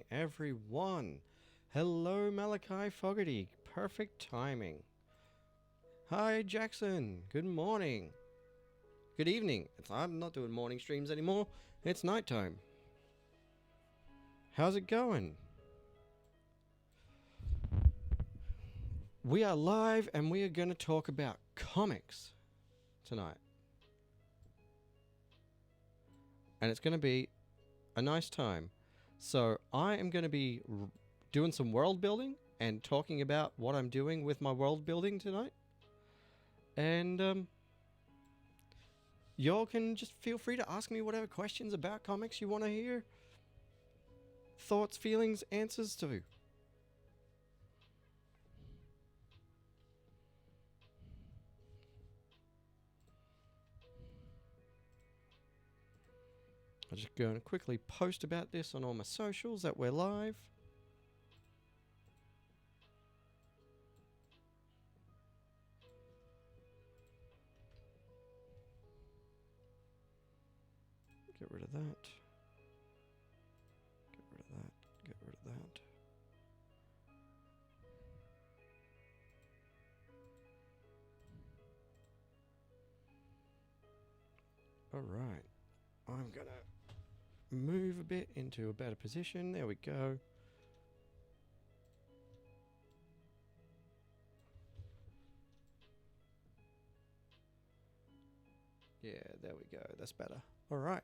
morning, everyone. Hello, Malachi Fogarty. Perfect timing. Hi, Jackson. Good morning. Good evening. I'm not doing morning streams anymore. It's nighttime. How's it going? We are live and we are going to talk about comics tonight. And it's going to be a nice time. So I am going to be doing some world building and talking about what I'm doing with my world building tonight. And y'all can just feel free to ask me whatever questions about comics you want to hear. Thoughts, feelings, answers to. I'm just going to quickly post about this on all my socials that we're live. Get rid of that. Get rid of that. Get rid of that. Alright. I'm going to move a bit into a better position. There we go. Yeah, there we go. That's better. All right.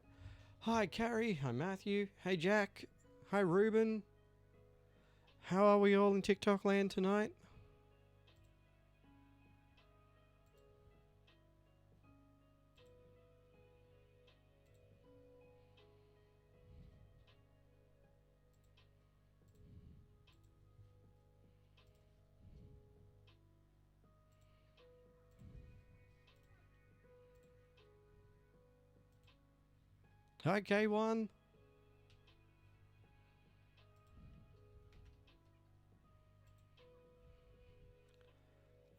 Hi, Carrie. Hi, Matthew. Hey, Jack. Hi, Ruben. How are we all in TikTok land tonight? Hi, K1.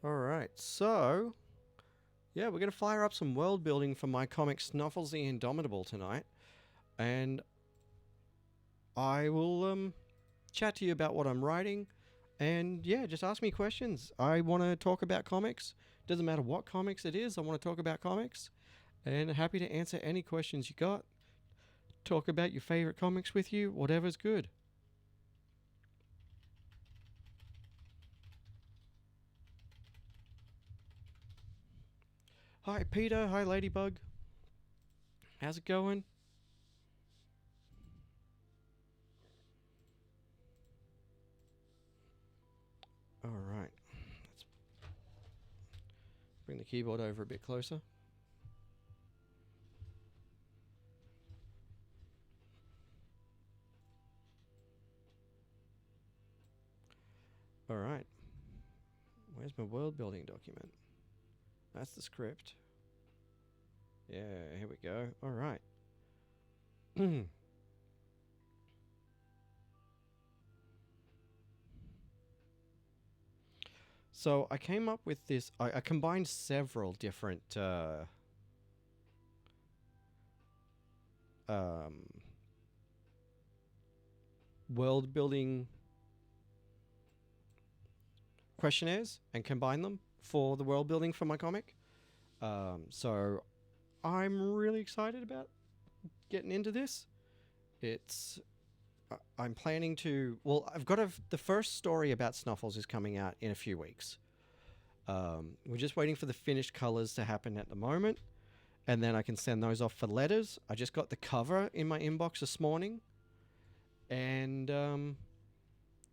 Alright, so yeah, we're going to fire up some world building for my comic Snuffles the Indomitable tonight. And I will chat to you about what I'm writing. And yeah, just ask me questions. I want to talk about comics. Doesn't matter what comics it is, I want to talk about comics. And happy to answer any questions you got. Talk about your favorite comics with you, whatever's good. Hi, Peter. Hi, Ladybug. How's it going? Alright. Let's bring the keyboard over a bit closer. Alright. Where's my world building document? That's the script. Yeah, here we go. Alright. So I came up with this. I combined several different world building questionnaires and combine them for the world building for my comic. So I'm really excited about getting into this. I'm planning to... Well, I've got the first story about Snuffles is coming out in a few weeks. We're just waiting for the finished colors to happen at the moment. And then I can send those off for letters. I just got the cover in my inbox this morning. And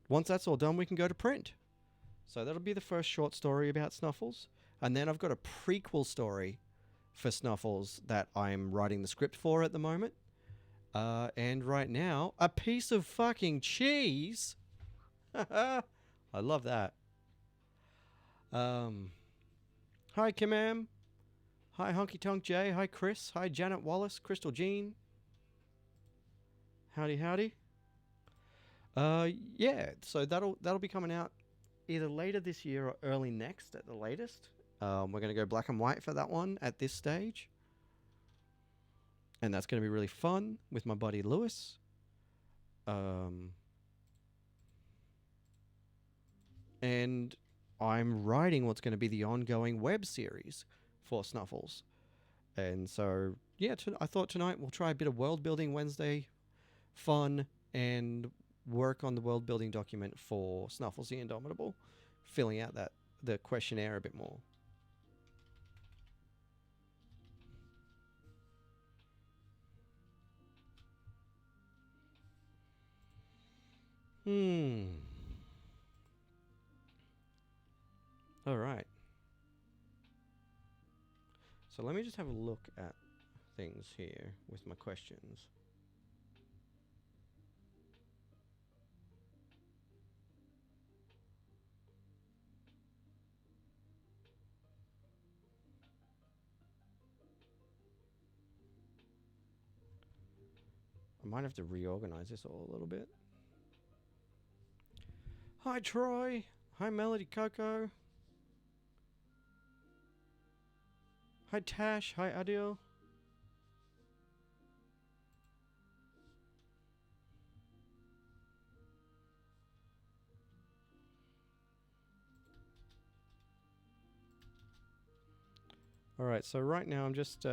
once that's all done, we can go to print. So that'll be the first short story about Snuffles. And then I've got a prequel story for Snuffles that I'm writing the script for at the moment. And right now, a piece of fucking cheese. I love that. Hi, Kimam. Hi, Honky Tonk J. Hi, Chris. Hi, Janet Wallace. Crystal Jean. Howdy, howdy. Yeah, so that'll be coming out either later this year or early next at the latest. We're going to go black and white for that one at this stage. And that's going to be really fun with my buddy Lewis. and I'm writing what's going to be the ongoing web series for Snuffles. And so, yeah, I thought tonight we'll try a bit of world building Wednesday fun and work on the world building document for Snuffles the Indomitable, filling out the questionnaire a bit more. All right. So let me just have a look at things here with my questions. I might have to reorganize this all a little bit. Hi, Troy. Hi, Melody Coco. Hi, Tash. Hi, Adil. All right, so right now I'm just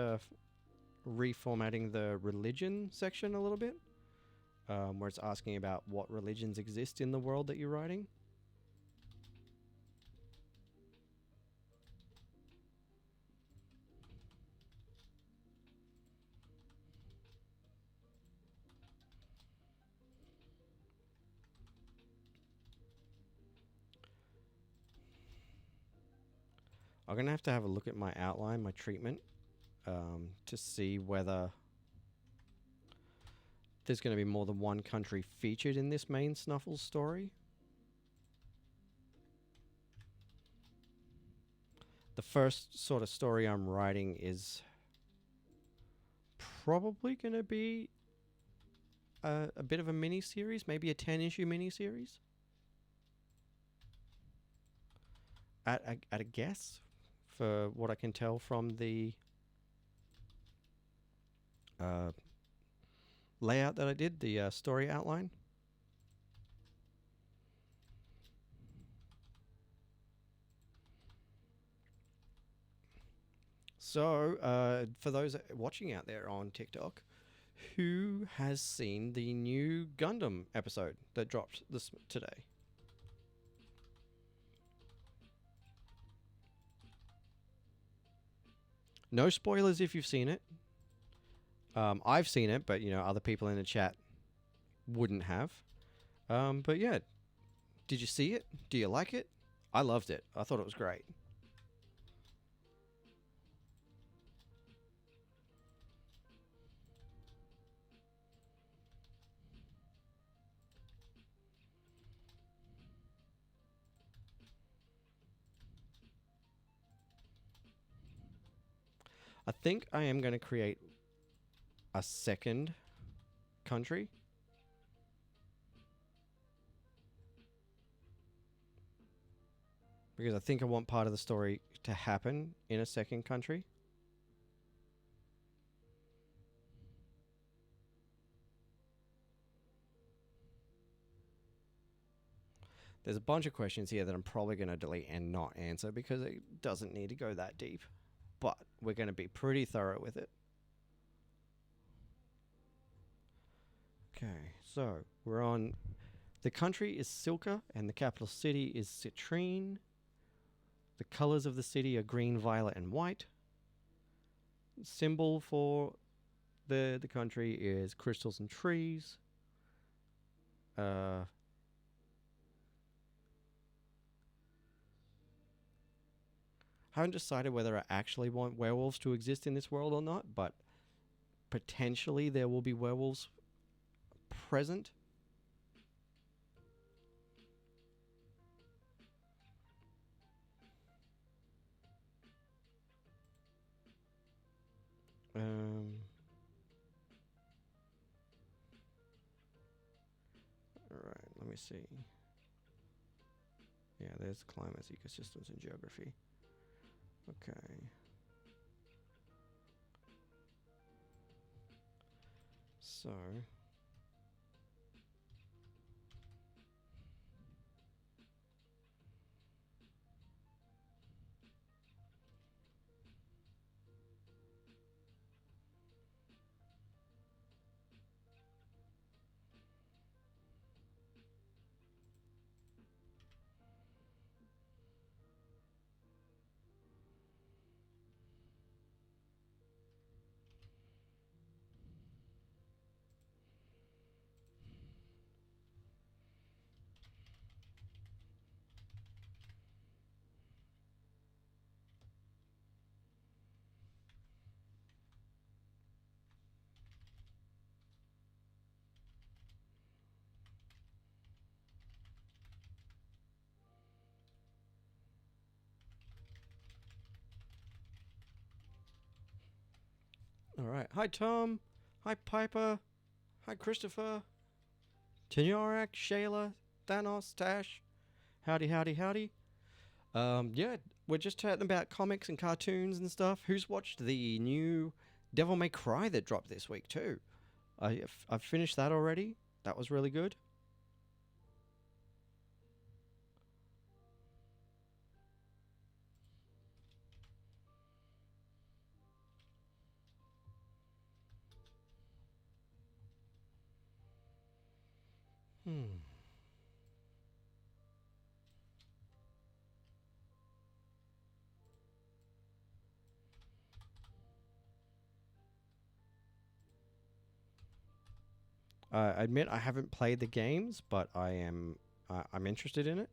reformatting the religion section a little bit, where it's asking about what religions exist in the world that you're writing. I'm going to have a look at my outline, my treatment, to see whether there's going to be more than one country featured in this main Snuffles story. The first sort of story I'm writing is probably going to be a bit of a mini-series, maybe a 10-issue mini-series. At a guess, for what I can tell from the layout that I did, the story outline. So, for those watching out there on TikTok, who has seen the new Gundam episode that dropped today? No spoilers if you've seen it. I've seen it, but other people in the chat wouldn't have. But yeah, did you see it? Do you like it? I loved it. I thought it was great. I think I am going to create a second country. Because I think I want part of the story to happen in a second country. There's a bunch of questions here that I'm probably going to delete and not answer because it doesn't need to go that deep. But we're going to be pretty thorough with it. Okay, so we're on... The country is Silka and the capital city is Citrine. The colors of the city are green, violet, and white. The symbol for the country is crystals and trees. Haven't decided whether I actually want werewolves to exist in this world or not, but potentially there will be werewolves present. Alright, let me see. Yeah, there's climates, ecosystems, and geography. Okay. So... right. Hi, Tom. Hi, Piper. Hi, Christopher. Tenyorak, Shayla, Thanos, Tash. Howdy, howdy, howdy. Yeah, we're just chatting about comics and cartoons and stuff. Who's watched the new Devil May Cry that dropped this week too? I've finished that already. That was really good. Hmm. I admit I haven't played the games, but I'm interested in it.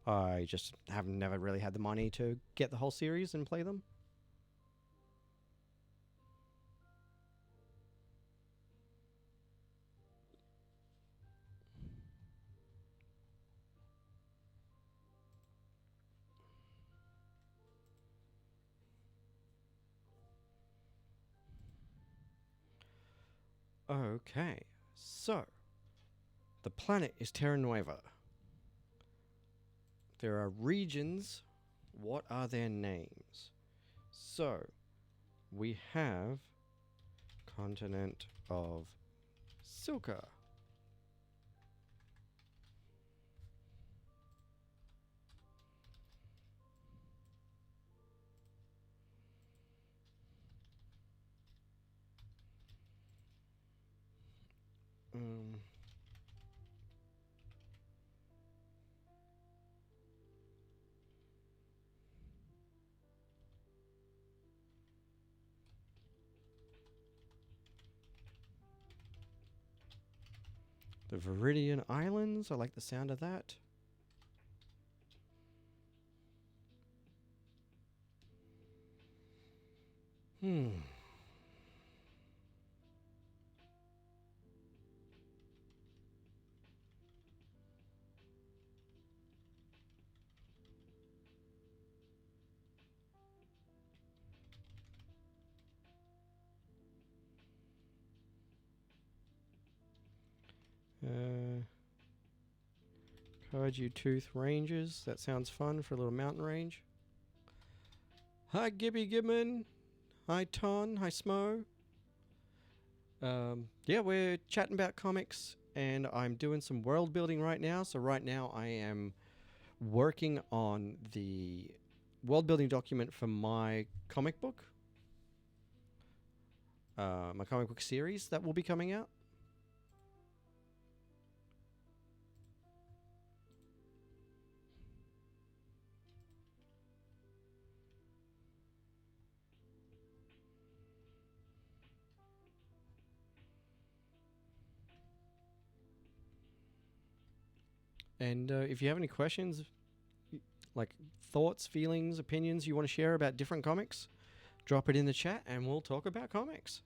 I just have never really had the money to get the whole series and play them. Okay, so the planet is Terra Nueva. There are regions. What are their names? So we have continent of Silka. Um, the Viridian Islands. I like the sound of that. Hmm. Uh, Kaiju Tooth Ranges. That sounds fun for a little mountain range. Hi, Gibby Gibbon. Hi, Ton. Hi, Smo. Yeah, we're chatting about comics, and I'm doing some world building right now. So right now I am working on the world building document for my comic book, my comic book series that will be coming out. And if you have any questions, like thoughts, feelings, opinions you want to share about different comics, drop it in the chat and we'll talk about comics.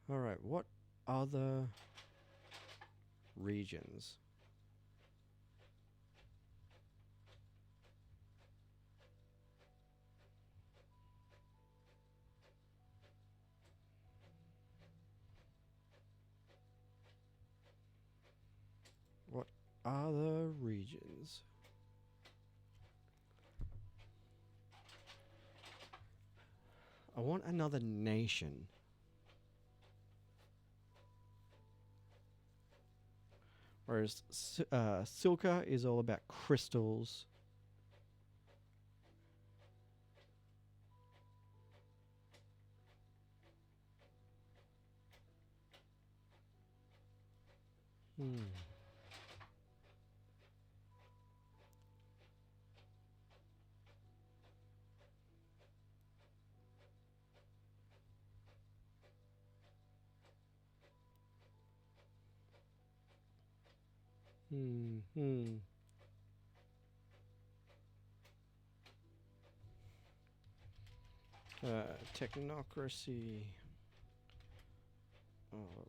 All right, what other regions? What other regions? I want another nation. Whereas Silka is all about crystals. Hmm. Hmm. Technocracy of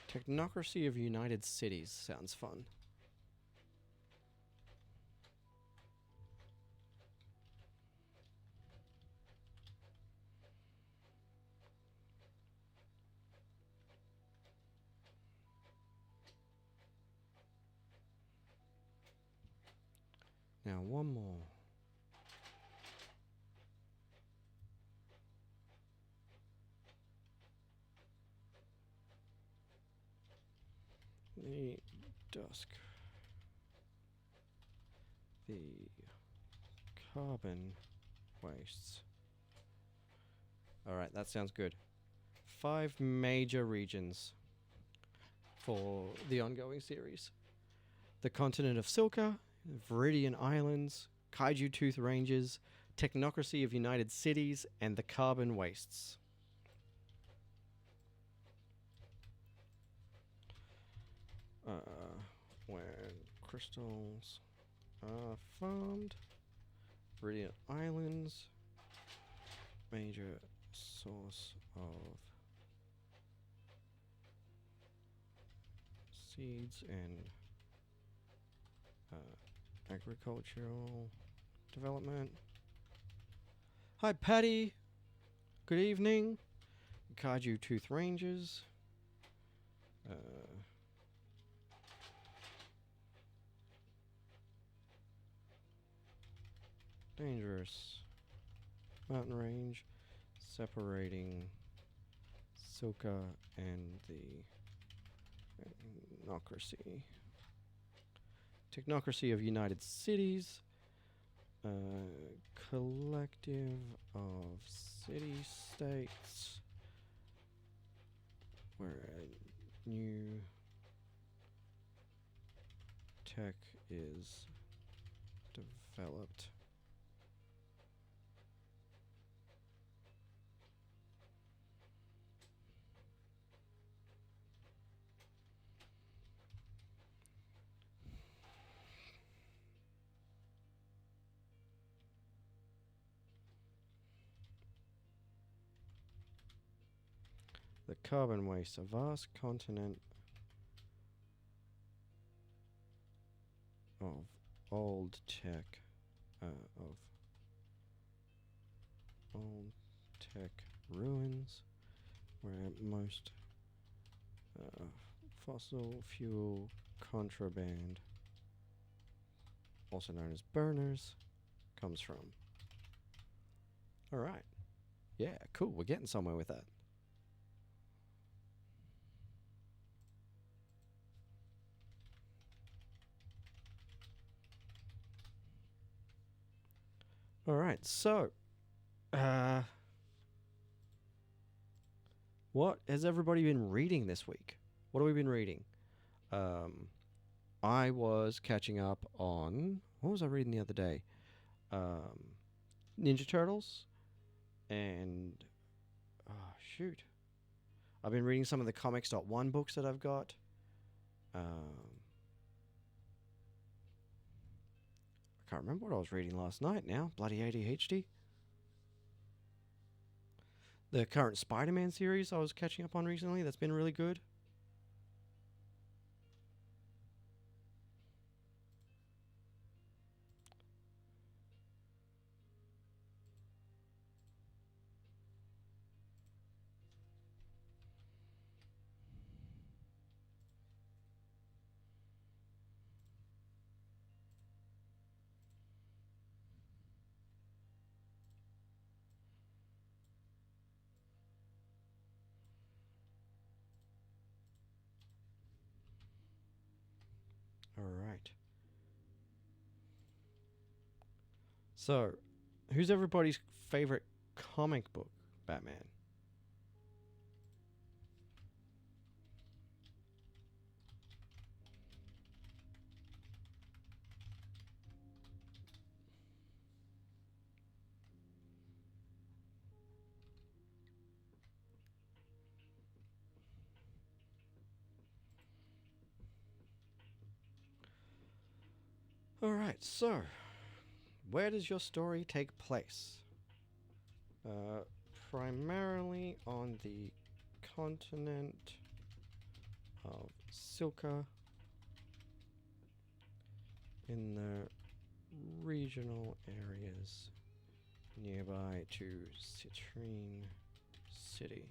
Technocracy of United Cities sounds fun. Now one more. The dusk. The carbon wastes. Alright, that sounds good. 5 major regions for the ongoing series. The continent of Silka, Viridian Islands, Kaiju Tooth Ranges, Technocracy of United Cities, and the Carbon Wastes. Where crystals are farmed, Viridian Islands, major source of seeds and agricultural development. Hi, Patty. Good evening. Kaiju Tooth Ranges. Dangerous mountain range separating Silka and the Technocracy. Technocracy of United Cities. Collective of city-states where a new tech is developed. The carbon waste, a vast continent of old tech, of old tech ruins, where most fossil fuel contraband, also known as burners, comes from. Alright. Yeah, cool. We're getting somewhere with that. Alright, so what has everybody been reading this week? What have we been reading? I was catching up on, what was I reading the other day? Ninja Turtles and shoot. I've been reading some of the comics.1 books that I've got. I can't remember what I was reading last night now. Bloody ADHD. The current Spider-Man series I was catching up on recently, that's been really good. Alright. So, who's everybody's favorite comic book Batman? All right, so where does your story take place? Uh, Primarily on the continent of Silka in the regional areas nearby to Citrine City.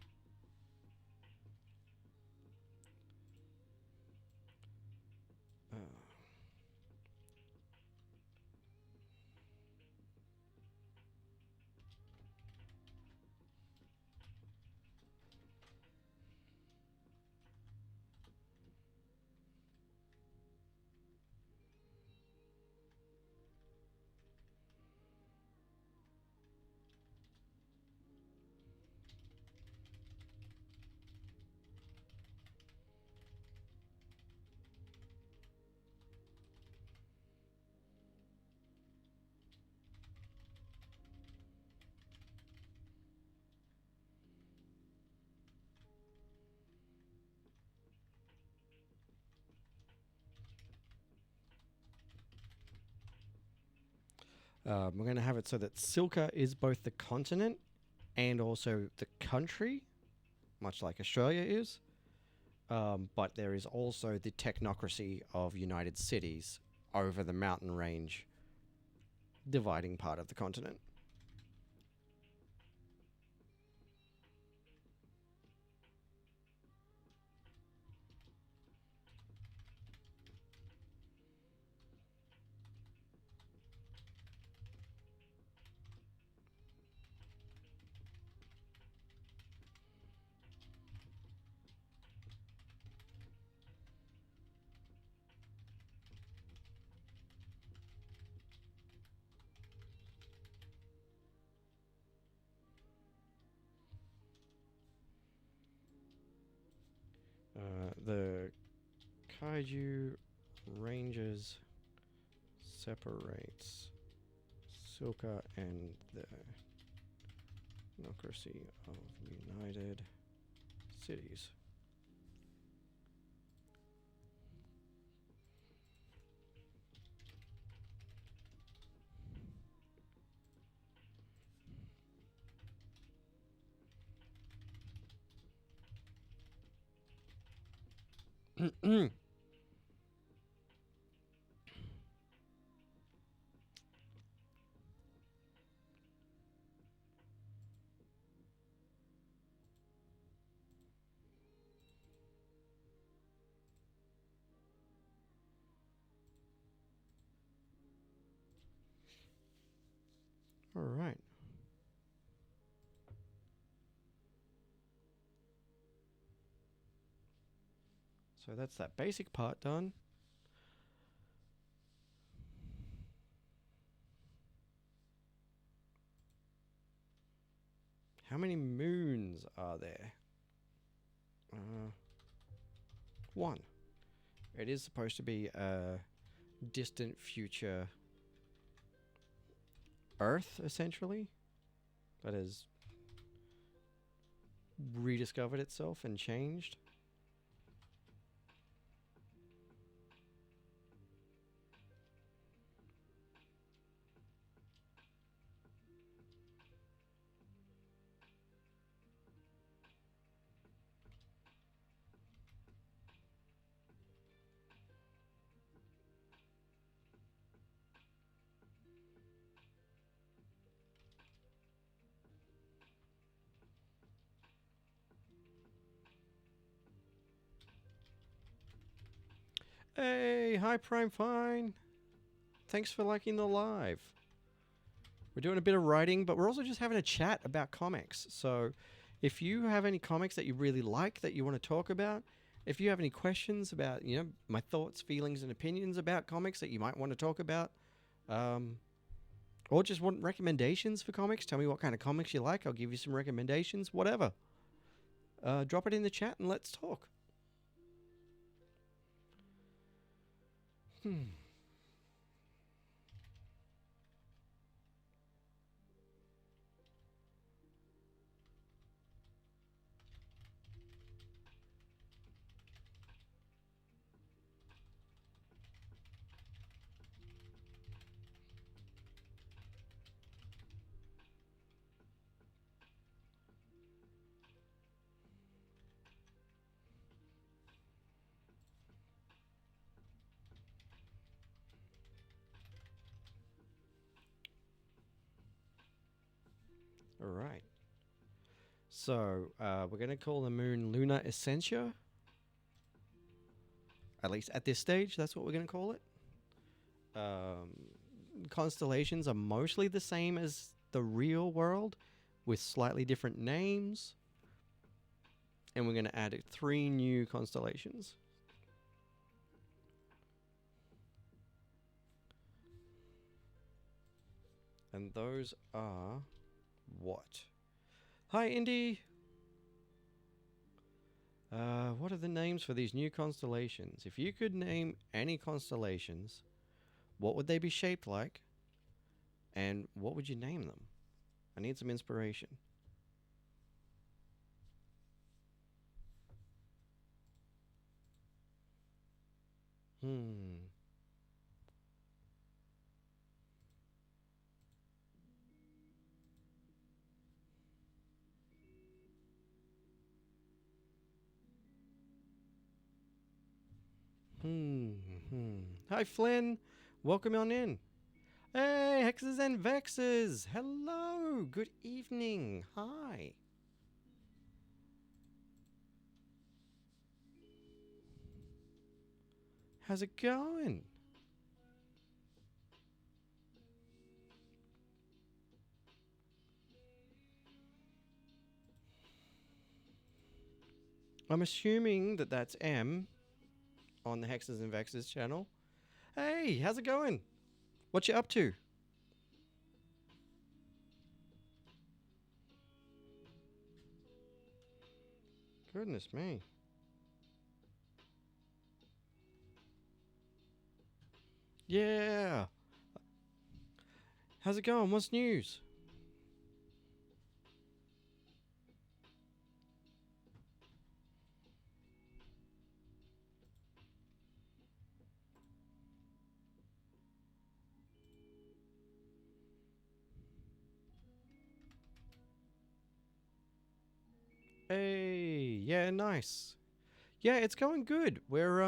Uh, we're going to have it so that Silka is both the continent and also the country, much like Australia is. But there is also the technocracy of United Cities over the mountain range, dividing part of the continent. The Kaiju Rangers separates Silka and the Democracy of United Cities. All right. So that's that basic part done. How many moons are there? One. It is supposed to be a distant future Earth, essentially, that has rediscovered itself and changed. Hey, hi Prime Fine. Thanks for liking the live. We're doing a bit of writing, but we're also just having a chat about comics. So if you have any comics that you really like that you want to talk about, if you have any questions about, my thoughts, feelings, and opinions about comics that you might want to talk about, or just want recommendations for comics, tell me what kind of comics you like. I'll give you some recommendations, whatever. Drop it in the chat and let's talk. All right. So we're going to call the moon Luna Essentia. At least at this stage, that's what we're going to call it. Constellations are mostly the same as the real world, with slightly different names. And we're going to add 3 new constellations. And those are what? Hi, Indy. What are the names for these new constellations? If you could name any constellations, what would they be shaped like? And what would you name them? I need some inspiration. Hi, Flynn. Welcome on in. Hey, Hexes and Vexes. Hello. Good evening. Hi. How's it going? I'm assuming that that's M on the Hexes and Vexes channel. Hey, how's it going? What you up to? Goodness me. Yeah. How's it going? What's news? Hey, yeah, nice. Yeah, it's going good. We're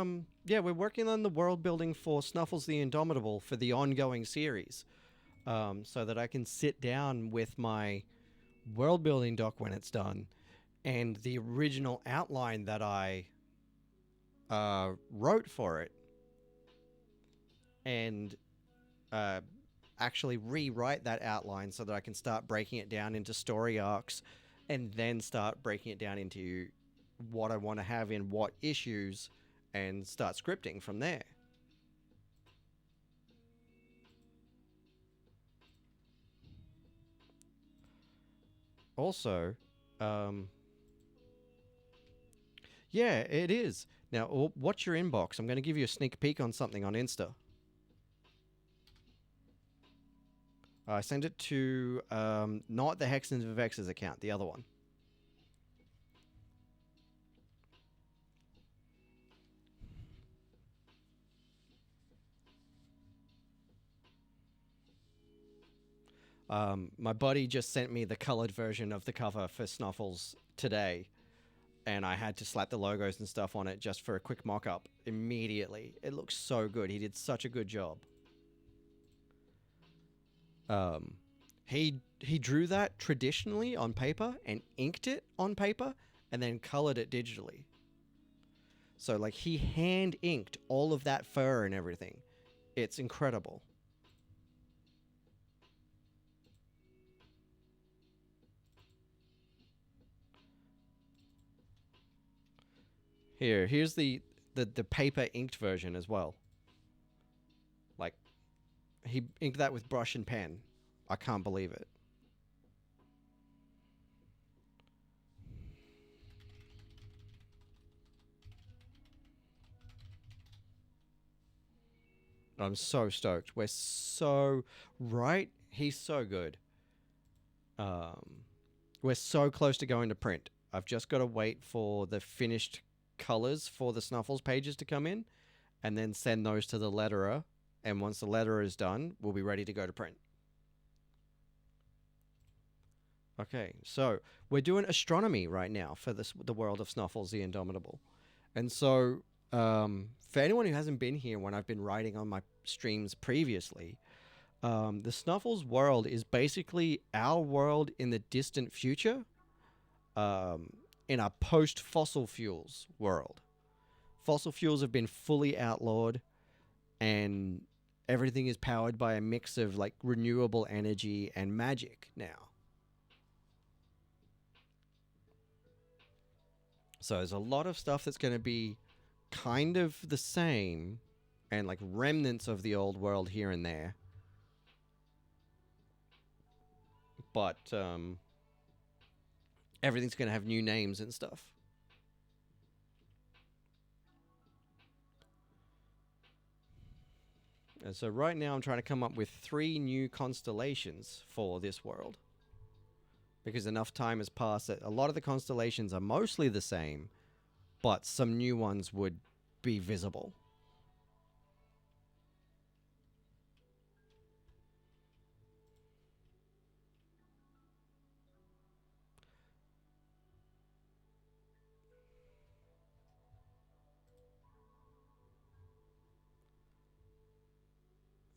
working on the world building for Snuffles the Indomitable for the ongoing series. So that I can sit down with my world building doc when it's done and the original outline that I wrote for it, and actually rewrite that outline so that I can start breaking it down into story arcs, and then start breaking it down into what I want to have in what issues, and start scripting from there. Also, yeah, it is. Now, watch your inbox. I'm going to give you a sneak peek on something on Insta. I sent it to not the Hexens and Vexes account, the other one. My buddy just sent me the colored version of the cover for Snuffles today, and I had to slap the logos and stuff on it just for a quick mock-up immediately. It looks so good. He did such a good job. He drew that traditionally on paper and inked it on paper and then colored it digitally. So like he hand inked all of that fur and everything. It's incredible. Here's the paper inked version as well. Like, he inked that with brush and pen. I can't believe it. I'm so stoked. We're so right. He's so good. We're so close to going to print. I've just got to wait for the finished colors for the Snuffles pages to come in, and then send those to the letterer. And once the letterer is done, we'll be ready to go to print. Okay, so we're doing astronomy right now for the world of Snuffles the Indomitable. And so, for anyone who hasn't been here when I've been writing on my streams previously, The Snuffles world is basically our world in the distant future, um, in a post-fossil fuels world. Fossil fuels have been fully outlawed, and everything is powered by a mix of like renewable energy and magic now. So there's a lot of stuff that's going to be kind of the same and like remnants of the old world here and there. But everything's going to have new names and stuff. And so right now I'm trying to come up with 3 new constellations for this world. Because enough time has passed that a lot of the constellations are mostly the same, but some new ones would be visible.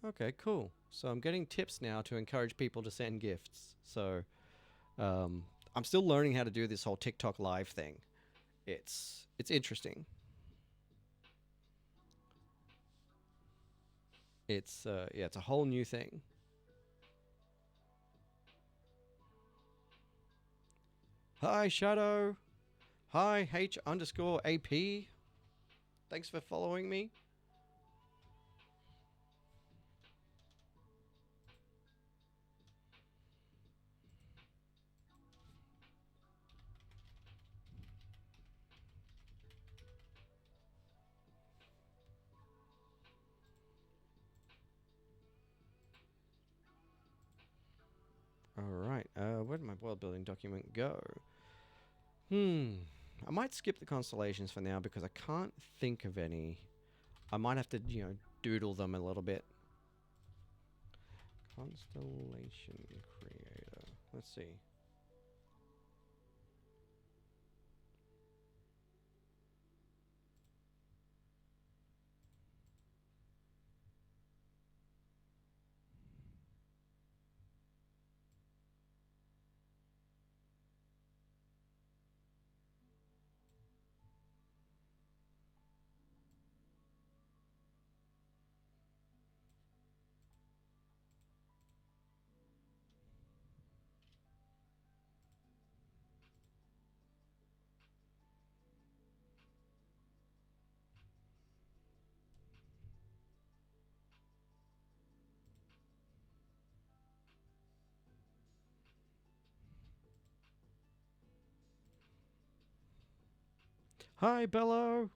Okay, cool. So I'm getting tips now to encourage people to send gifts. So I'm still learning how to do this whole TikTok live thing. It's interesting. It's yeah, it's a whole new thing. Hi Shadow. Hi H underscore AP. Thanks for following me. All right. Where did my world building document go? I might skip the constellations for now because I can't think of any. I might have to, doodle them a little bit. Constellation creator. Let's see. Hi, Bello.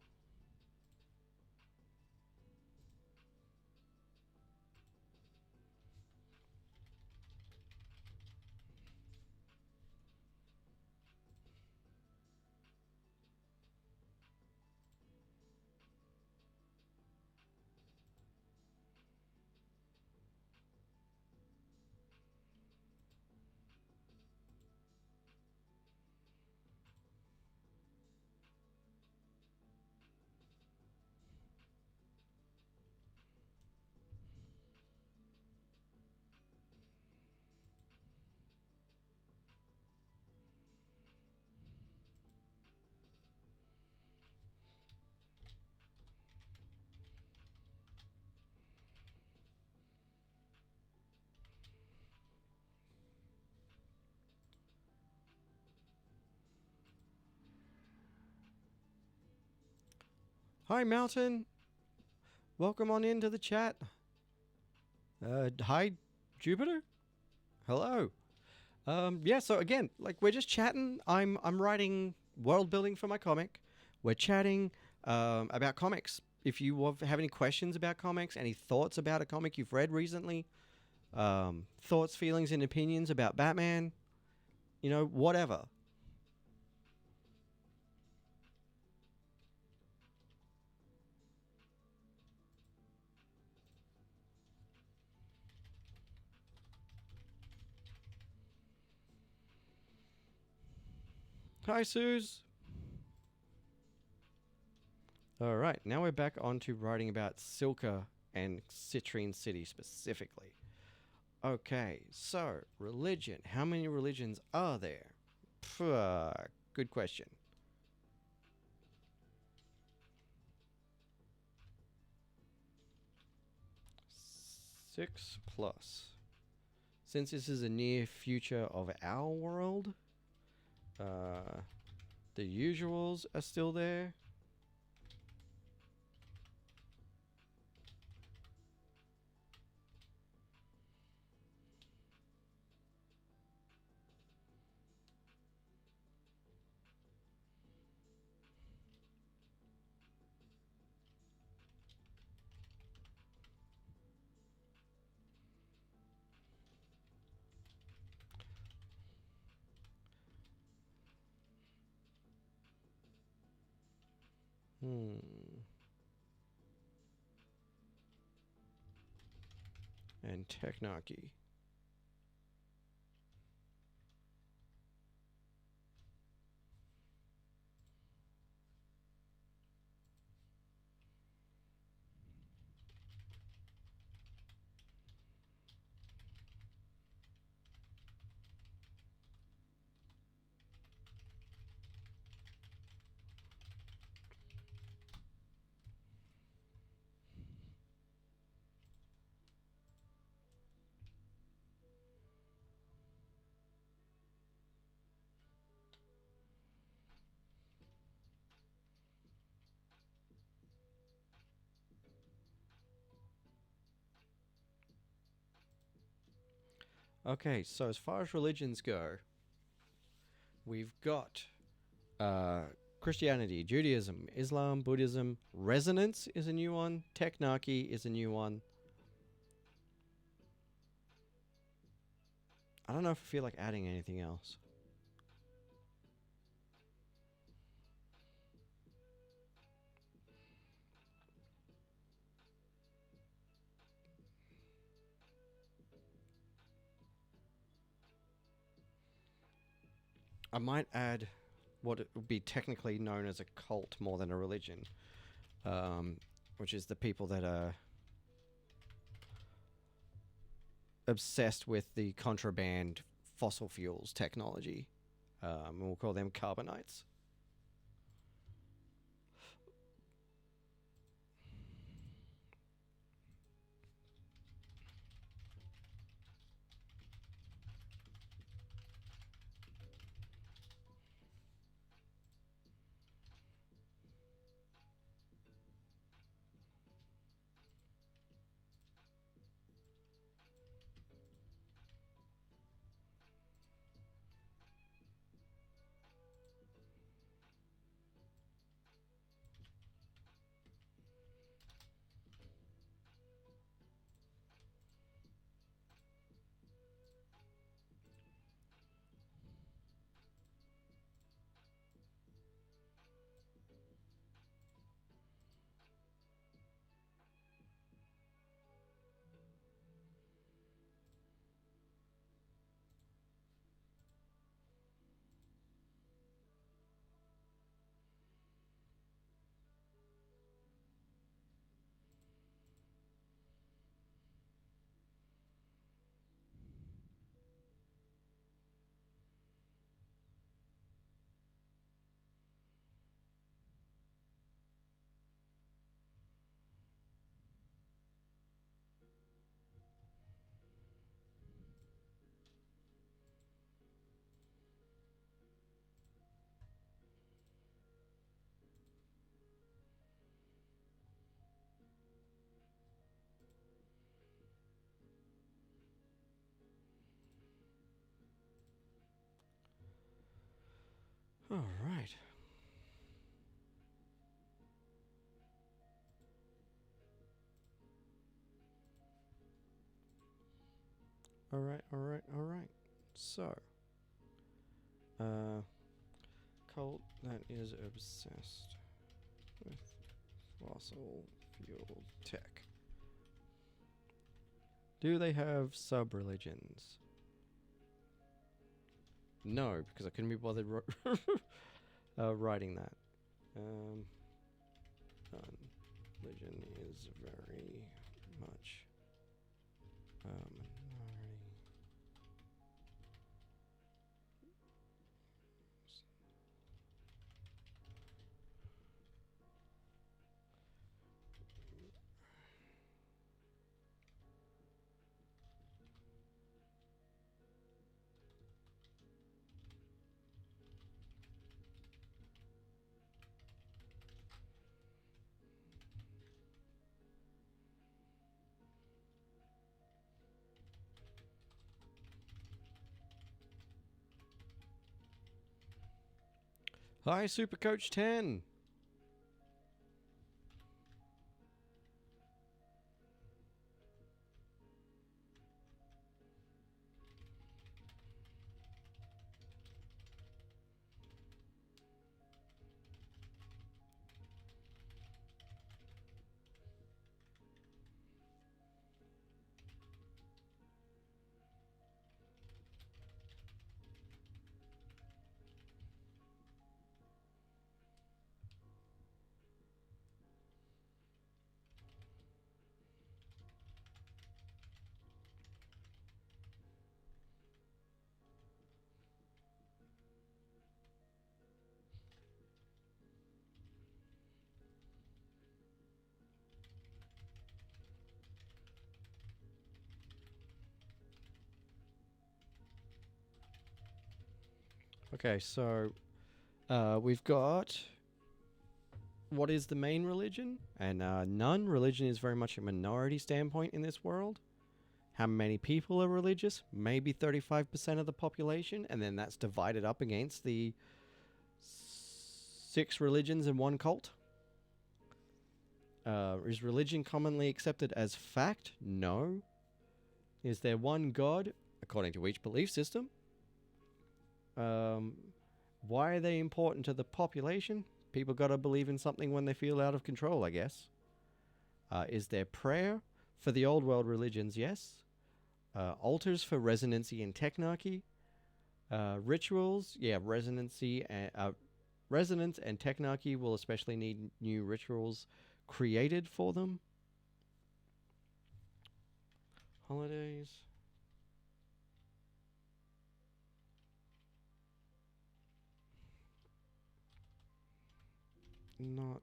Hi, Mountain. Welcome on into the chat. Hi, Jupiter. Hello. Yeah. So again, like we're just chatting. I'm writing world building for my comic. We're chatting about comics. If you have any questions about comics, any thoughts about a comic you've read recently, thoughts, feelings, and opinions about Batman, whatever. Hi, Suze. All right, now we're back on to writing about Silka and Citrine City specifically. Okay, so religion. How many religions are there? Good question. Six plus. Since this is a near future of our world, the usuals are still there. And technarchy. Okay, so as far as religions go, we've got Christianity, Judaism, Islam, Buddhism. Resonance is a new one. Technarchy is a new one. I don't know if I feel like adding anything else. I might add what it would be technically known as a cult more than a religion, which is the people that are obsessed with the contraband fossil fuels technology. We'll call them carbonites. All right. All right, all right, all right. So, cult that is obsessed with fossil fuel tech. Do they have sub-religions? No, because I couldn't be bothered writing that. Religion is very much minority Hi, Super Coach 10. Okay, so we've got what is the main religion, and none. Religion is very much a minority standpoint in this world. How many people are religious? Maybe 35% of the population, and then that's divided up against the 6 religions and 1 cult. Is religion commonly accepted as fact? No. Is there one God, according to each belief system? Why are they important to the population? People got to believe in something when they feel out of control, I guess. Is there prayer? For the old world religions, yes. Altars for resonancy and technarchy. Rituals, yeah, resonance and technarchy will especially need new rituals created for them. Holidays. Not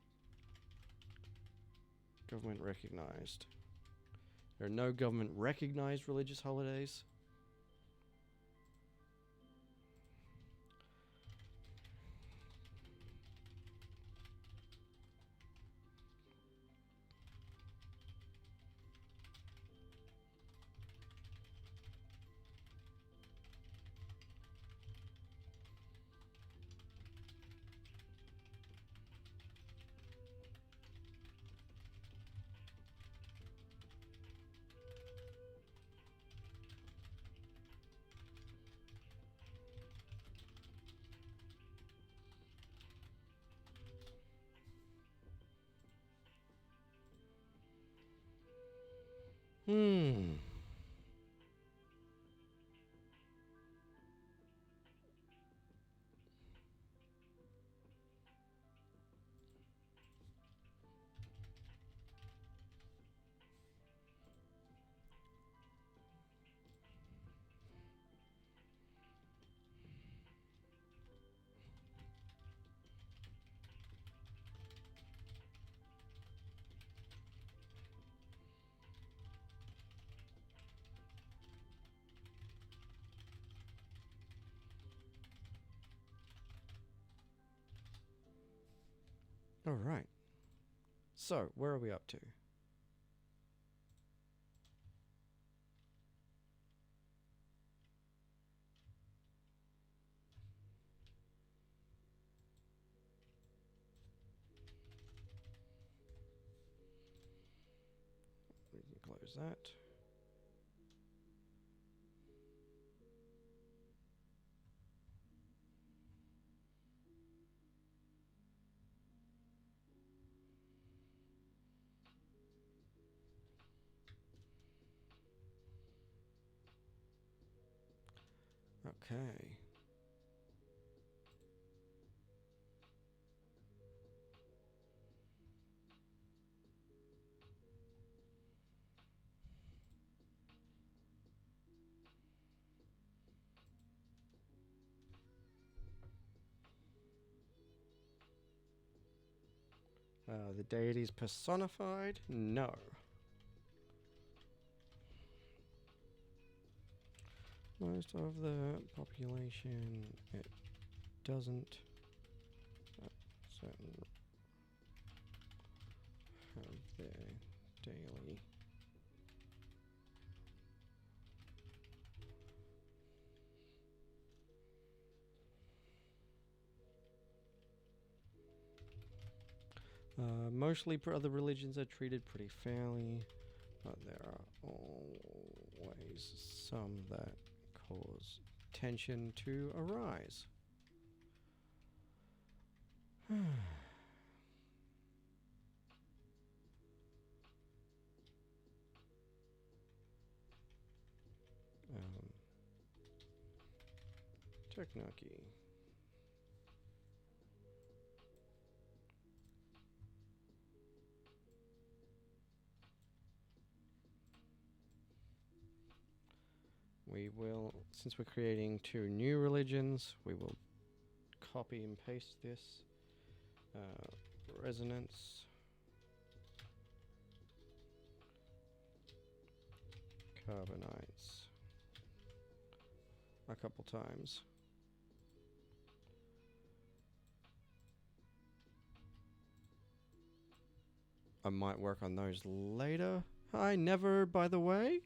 government recognized. There are no government recognized religious holidays. All right. So, where are we up to? We can close that. Okay. The deities personified? No. Most of the population, it doesn't certain have their daily Mostly other religions are treated pretty fairly, but there are always some that cause tension to arise. Technarchy. We will, since we're creating 2 new religions, we will copy and paste this. Resonance. Carbonites. A couple times. I might work on those later. Hi, Never, by the way.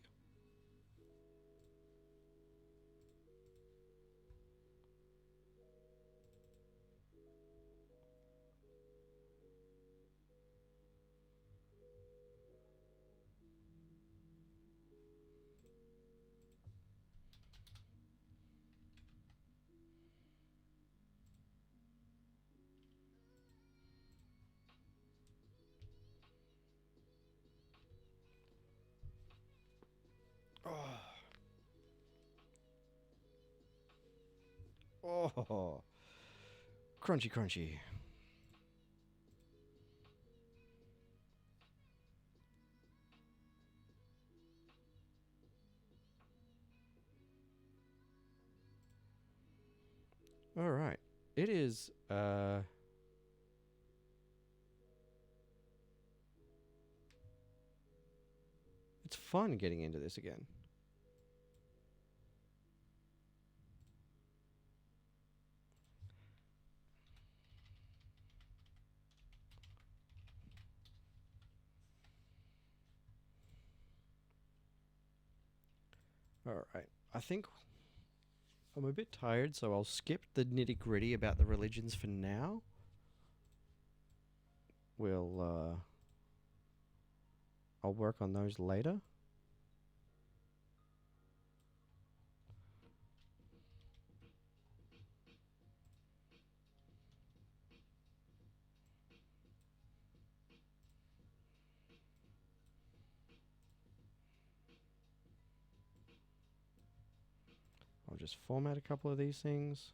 Oh, crunchy, crunchy. All right. It is, it's fun getting into this again. All right. I think I'm a bit tired, so I'll skip the nitty-gritty about the religions for now. I'll work on those later. I'll just format a couple of these things.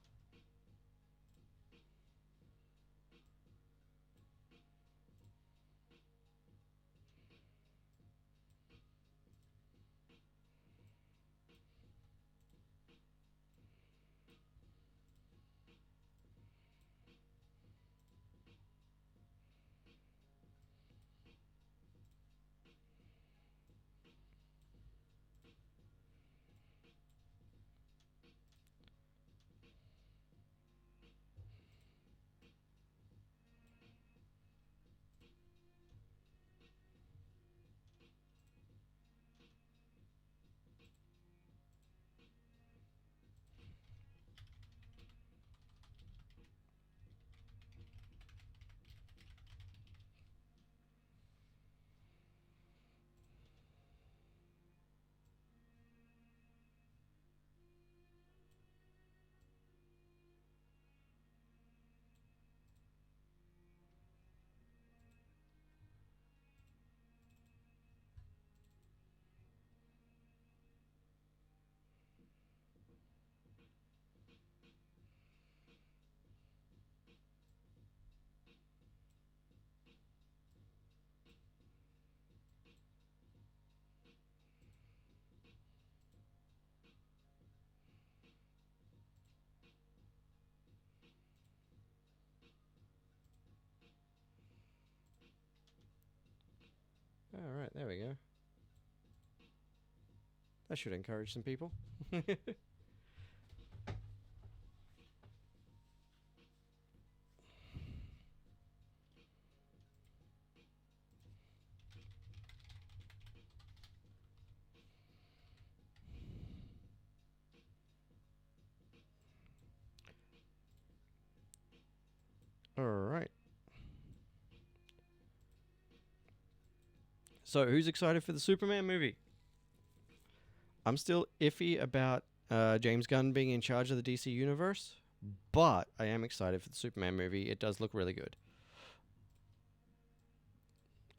All right, there we go. That should encourage some people. All right. So, who's excited for the Superman movie? I'm still iffy about James Gunn being in charge of the DC universe, but I am excited for the Superman movie. It does look really good.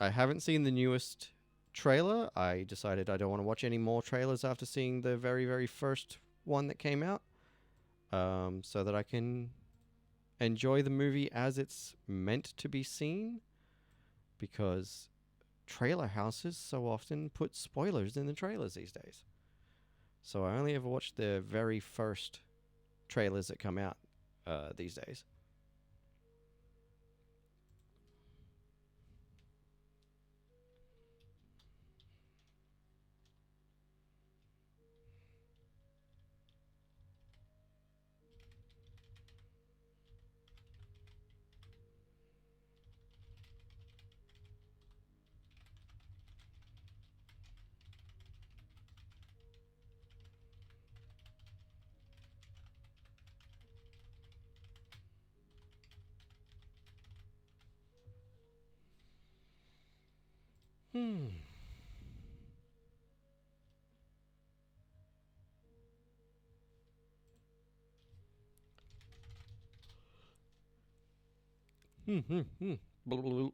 I haven't seen the newest trailer. I decided I don't want to watch any more trailers after seeing the very, very first one that came out, so that I can enjoy the movie as it's meant to be seen, because trailer houses so often put spoilers in the trailers these days. So I only ever watched the very first trailers that come out these days. Hmm. Hmm. Hmm. Hmm. Blah, blah, blah.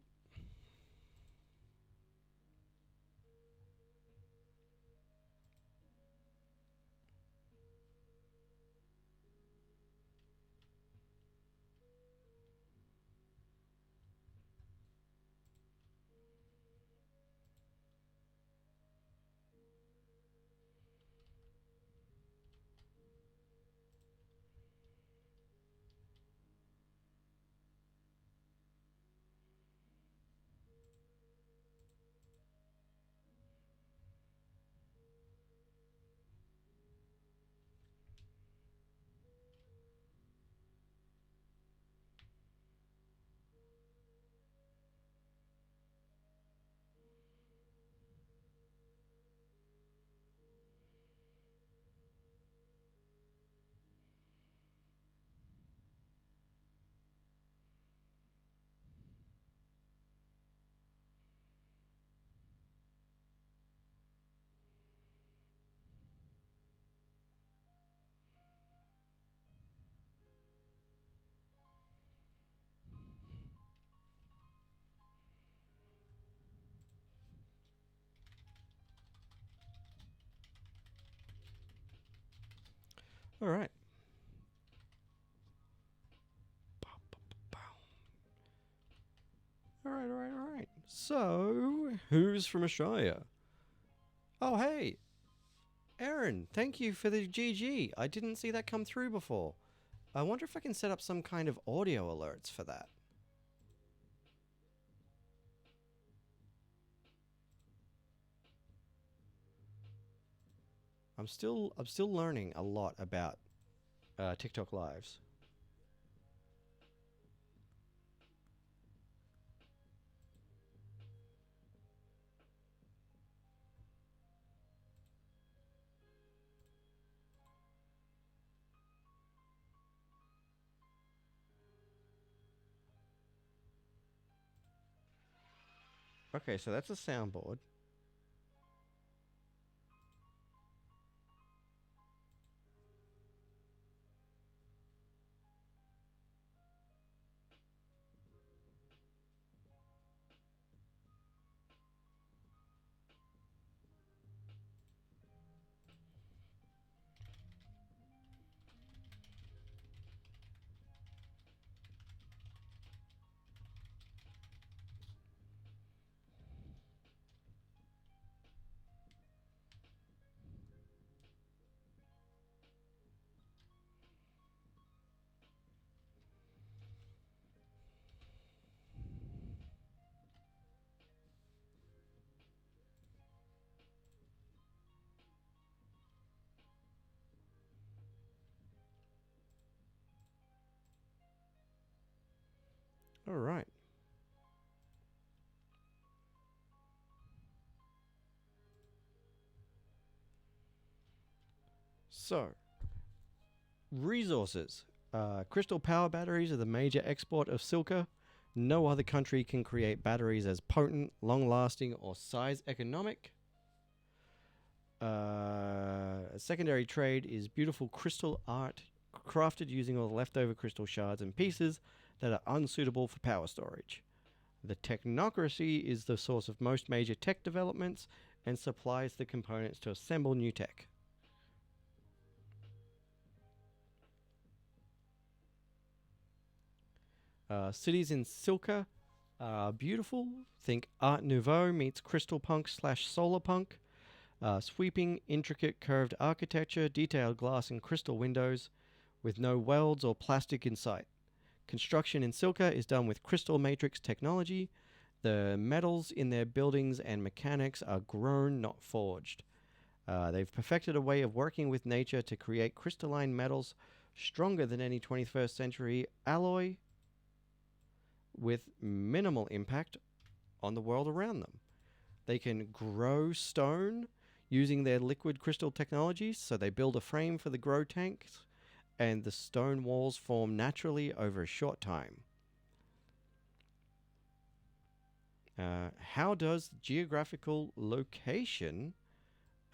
All right. All right, all right, all right. So, who's from Australia? Oh, hey, Aaron, thank you for the GG. I didn't see that come through before. I wonder if I can set up some kind of audio alerts for that. I'm still learning a lot about TikTok lives. Okay, so that's a soundboard. All right. So, resources. Crystal power batteries are the major export of Silka. No other country can create batteries as potent, long-lasting, or size economic. A secondary trade is beautiful crystal art crafted using all the leftover crystal shards and pieces that are unsuitable for power storage. The technocracy is the source of most major tech developments and supplies the components to assemble new tech. Cities in Silka are beautiful. Think Art Nouveau meets Crystal Punk / Solar Punk. Sweeping, intricate, curved architecture, detailed glass and crystal windows with no welds or plastic in sight. Construction in Silka is done with crystal matrix technology. The metals in their buildings and mechanics are grown, not forged. They've perfected a way of working with nature to create crystalline metals stronger than any 21st century alloy with minimal impact on the world around them. They can grow stone using their liquid crystal technologies, so they build a frame for the grow tanks, and the stone walls form naturally over a short time. How does geographical location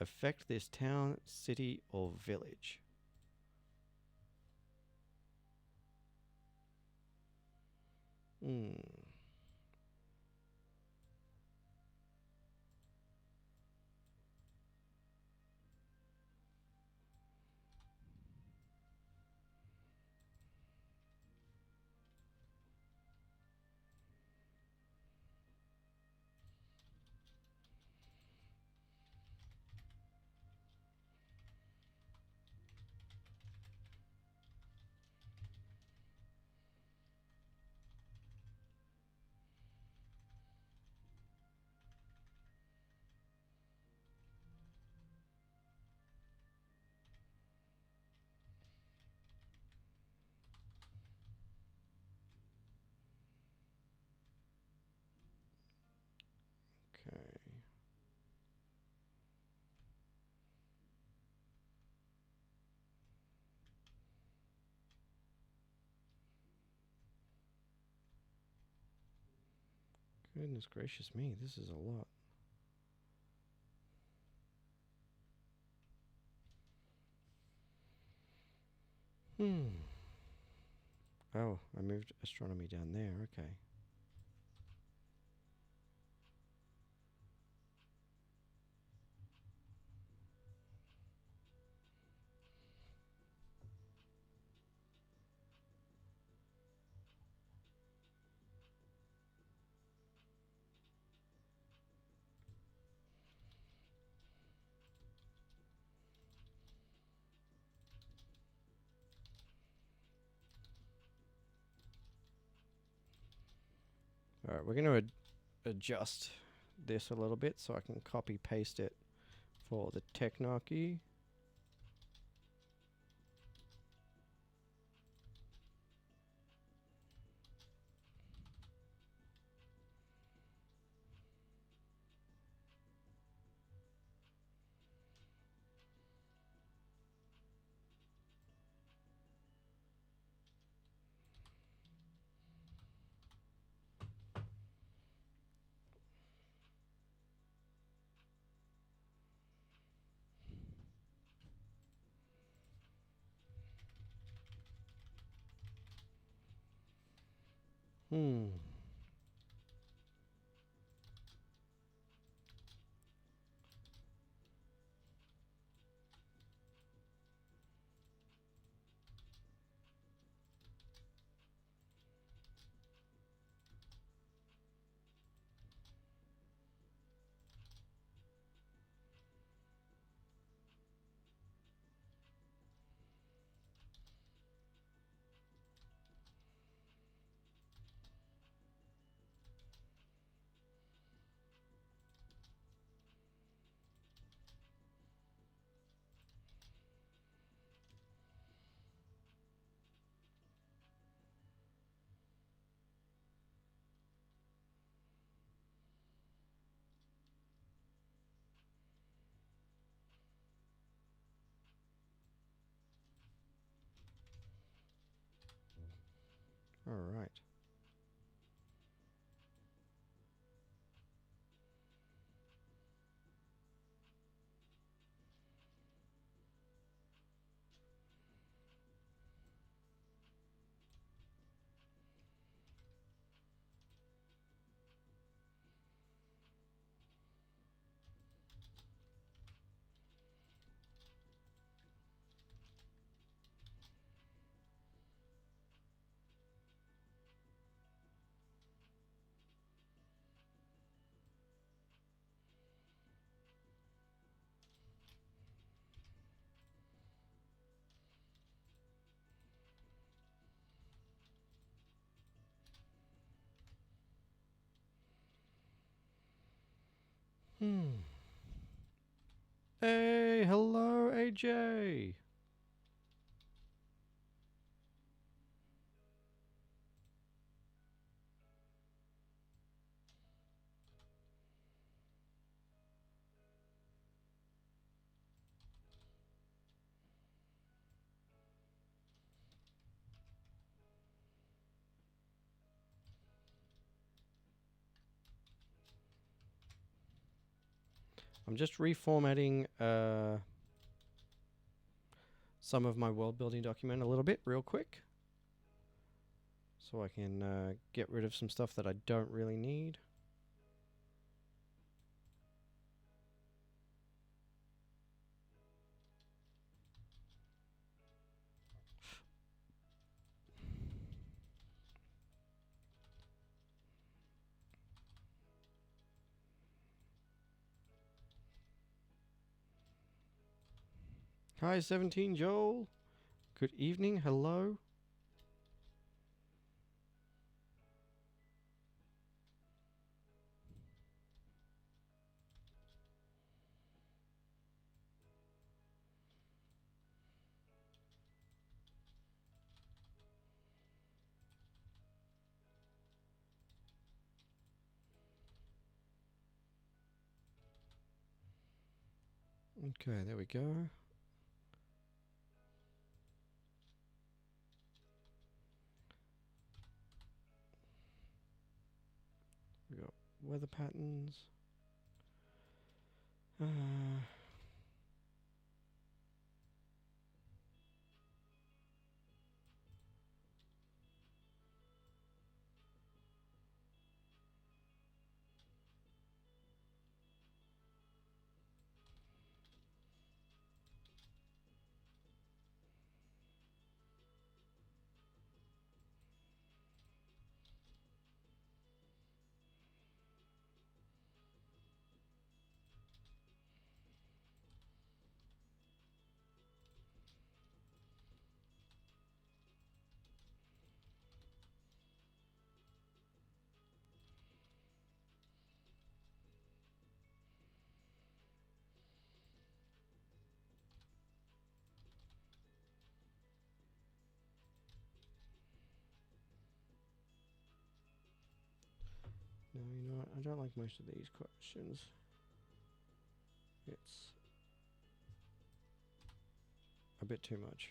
affect this town, city, or village? Okay. Goodness gracious me, this is a lot. Oh, I moved astronomy down there, okay. All right, we're going to adjust this a little bit so I can copy paste it for the Technarchy. Hmm. All right. Hey, hello, AJ. I'm just reformatting some of my world building document a little bit real quick, so I can get rid of some stuff that I don't really need. Hi, 17 Joel. Good evening. Hello. Okay, there we go. We got weather patterns. No, you know what? I don't like most of these questions. It's a bit too much.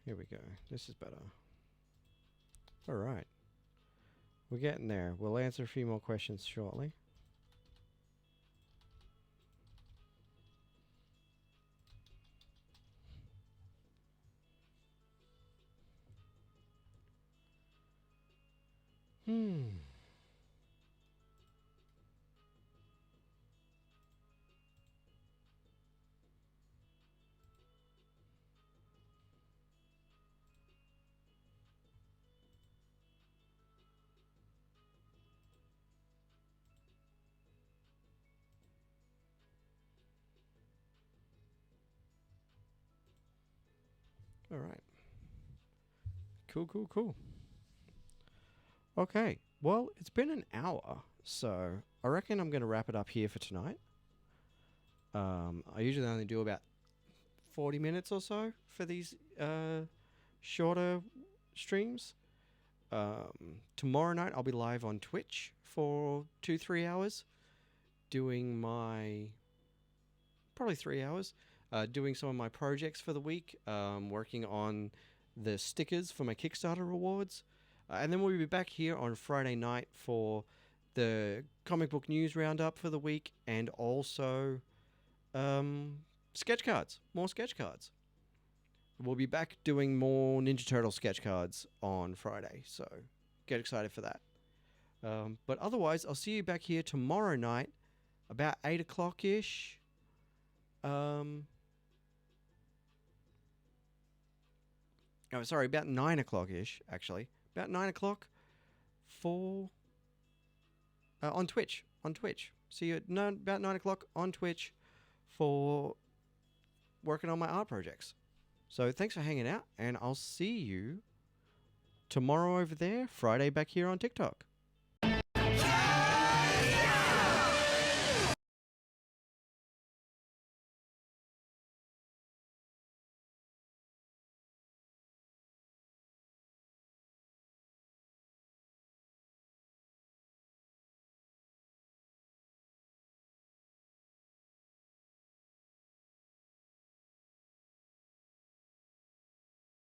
Here we go. This is better. All right. We're getting there. We'll answer a few more questions shortly. All right. Cool. Okay. Well, it's been an hour, so I reckon I'm going to wrap it up here for tonight. I usually only do about 40 minutes or so for these shorter streams. Tomorrow night I'll be live on Twitch for 2-3 hours, doing my probably 3 hours, doing some of my projects for the week, working on the stickers for my Kickstarter rewards, and then we'll be back here on Friday night for the comic book news roundup for the week, and also sketch cards, more sketch cards. We'll be back doing more Ninja Turtle sketch cards on Friday, so get excited for that. But otherwise, I'll see you back here tomorrow night, about 8 o'clock ish. About 9 o'clock ish, actually. About 9 o'clock for. On Twitch. See you at about 9 o'clock on Twitch for working on my art projects. So thanks for hanging out, and I'll see you tomorrow over there, Friday back here on TikTok.